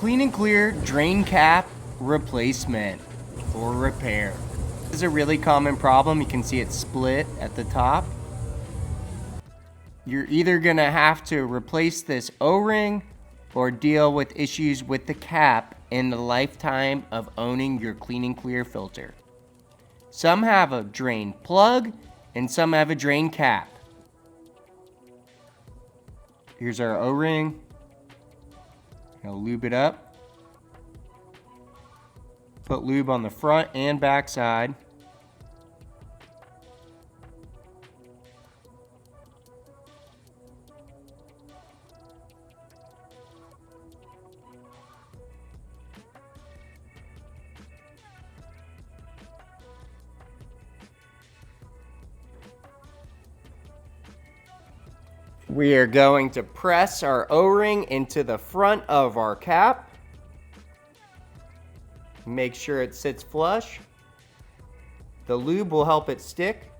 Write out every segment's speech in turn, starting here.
Clean and Clear drain cap replacement or repair. This is a really common problem. You can see it split at the top. You're either gonna have to replace this O-ring or deal with issues with the cap in the lifetime of owning your Clean and Clear filter. Some have a drain plug and some have a drain cap. Here's our O-ring. I'll lube it up. Put lube on the front and back side. We are going to press our O-ring into the front of our cap. Make sure it sits flush. The lube will help it stick.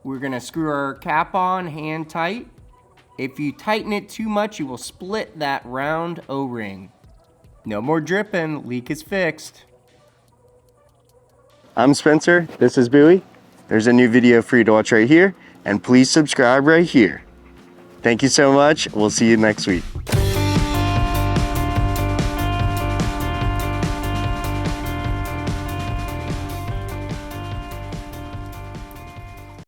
We're going to screw our cap on hand tight. If you tighten it too much, you will split that round O-ring. No more dripping, leak is fixed. I'm Spencer, this is Bowie. There's a new video for you to watch right here, and please subscribe right here. Thank you so much, we'll see you next week.